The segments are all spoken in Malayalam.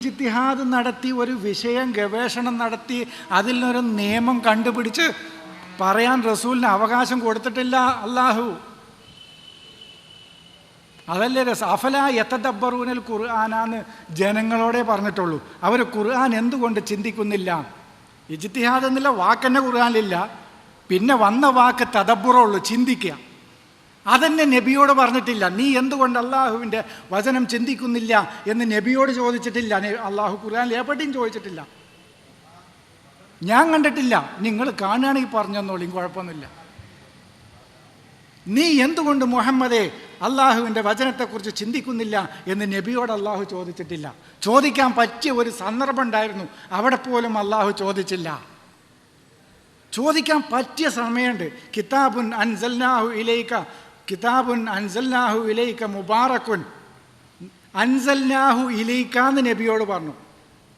ഇജ്തിഹാദ് നടത്തി ഒരു വിഷയം ഗവേഷണം നടത്തി അതിൽ നിന്നൊരു നിയമം കണ്ടുപിടിച്ച് പറയാൻ റസൂലിന് അവകാശം കൊടുത്തിട്ടില്ല അല്ലാഹു. അതല്ലേ അഫലാ യതദബ്ബറൂനൽ ഖുർആനാന്ന് ജനങ്ങളോടെ പറഞ്ഞിട്ടുള്ളൂ. അവർ ഖുർആൻ എന്തുകൊണ്ട് ചിന്തിക്കുന്നില്ല? ഇജ്തിഹാദ് എന്നുള്ള വാക്കെന്നെ ഖുർആനിലില്ല. പിന്നെ വന്ന വാക്ക് തദബ്ബുറുള്ളൂ, ചിന്തിക്കുക. അതെന്നെ നബിയോട് പറഞ്ഞിട്ടില്ല. നീ എന്തുകൊണ്ട് അള്ളാഹുവിൻ്റെ വചനം ചിന്തിക്കുന്നില്ല എന്ന് നബിയോട് ചോദിച്ചിട്ടില്ല. അള്ളാഹു ഖുർആനിൽ എവിടെയും ചോദിച്ചിട്ടില്ല. ഞാൻ കണ്ടിട്ടില്ല. നിങ്ങൾ കാണുകയാണെങ്കിൽ പറഞ്ഞെന്നോളിയും, കുഴപ്പമൊന്നുമില്ല. നീ എന്തുകൊണ്ട് മുഹമ്മദേ അള്ളാഹുവിൻ്റെ വചനത്തെക്കുറിച്ച് ചിന്തിക്കുന്നില്ല എന്ന് നബിയോട് അള്ളാഹു ചോദിച്ചിട്ടില്ല. ചോദിക്കാൻ പറ്റിയ ഒരു സന്ദർഭം ഉണ്ടായിരുന്നു, അവിടെ പോലും അള്ളാഹു ചോദിച്ചില്ല. ചോദിക്കാൻ പറ്റിയ സമയമുണ്ട്. കിതാബുൻ അൻസൽനാഹു ഇലൈക മുബാറക്കുൻ. അൻസൽനാഹു ഇലൈക എന്ന് നബിയോട് പറഞ്ഞു.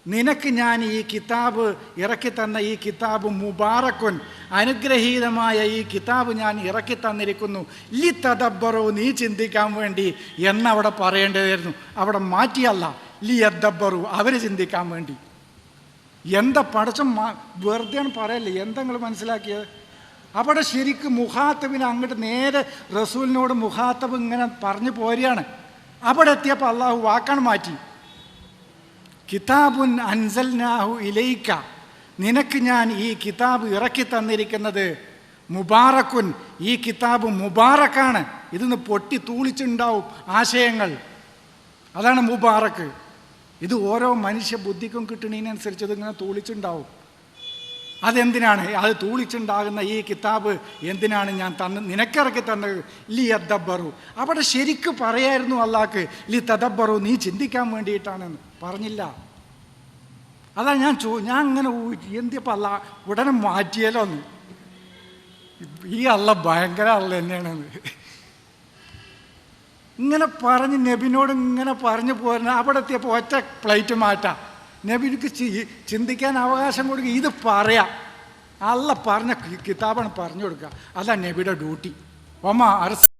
നിനക്ക് ഞാൻ ഈ കിതാബ് ഇറക്കി തന്ന ഈ കിതാബ് മുബാറക്കുൻ, അനുഗ്രഹീതമായ ഈ കിതാബ് ഞാൻ ഇറക്കി തന്നിരിക്കുന്നു. ലി തദബ്ബറു, നീ ചിന്തിക്കാൻ വേണ്ടി എന്നവിടെ പറയേണ്ടതായിരുന്നു. അവിടെ മാറ്റിയല്ല, ലി യദ്ദബ്ബറു, അവർ ചിന്തിക്കാൻ വേണ്ടി. എന്താ പടച്ചം വെറുതെ പറയല്ലേ? എന്താ നിങ്ങൾ മനസ്സിലാക്കിയത്? അവിടെ ശരിക്കും മുഖാത്തബിന് അങ്ങോട്ട് നേരെ റസൂലിനോട് മുഖാത്തബ് ഇങ്ങനെ പറഞ്ഞു പോരുകയാണ്. അവിടെ എത്തിയപ്പോൾ അള്ളാഹു വാക്കാണ് മാറ്റി. കിതാബുൻ അൻസൽനാഹു ഇലൈക, നിനക്ക് ഞാൻ ഈ കിതാബ് ഇറക്കി തന്നിരിക്കുന്നത് മുബാറക്കുൻ, ഈ കിതാബ് മുബാറക്കാണ്. ഇതിന്ന് പൊട്ടി തൂളിച്ചുണ്ടാവും ആശയങ്ങൾ, അതാണ് മുബാറക്ക്. ഇത് ഓരോ മനുഷ്യ ബുദ്ധിക്കും കിട്ടുന്നതിനനുസരിച്ച് ഇതിങ്ങനെ തൂളിച്ചുണ്ടാവും. അതെന്തിനാണ്? അത് തൂളിച്ചുണ്ടാകുന്ന ഈ കിതാബ് എന്തിനാണ് ഞാൻ നിനക്കിറക്കി തന്നത്? ലി യദ്ദബ്ബറു. അവിടെ ശരിക്കും പറയായിരുന്നു അള്ളാഹ്ക്ക്, ലി തദബ്ബറു, നീ ചിന്തിക്കാൻ വേണ്ടിയിട്ടാണെന്ന് പറഞ്ഞില്ല. അതാ ഞാൻ അങ്ങനെ എന്തിയപ്പോൾ അല്ല ഉടനെ മാറ്റിയാലോ എന്ന്. ഈ അള്ള ഭയങ്കര അള്ള തന്നെയാണെന്ന് ഇങ്ങനെ പറഞ്ഞ് നബിനോട് ഇങ്ങനെ പറഞ്ഞു പോരുന്ന. അവിടെ എത്തിയപ്പോൾ ഒറ്റ പ്ലേറ്റ് മാറ്റാം. നബിക്ക് ചിന്തിക്കാൻ അവകാശം കൊടുക്കുക. ഇത് പറയാം, അള്ള പറഞ്ഞ കിതാബാണ് പറഞ്ഞു കൊടുക്കുക. അതാ നബിയുടെ ഡ്യൂട്ടി. ഒമാ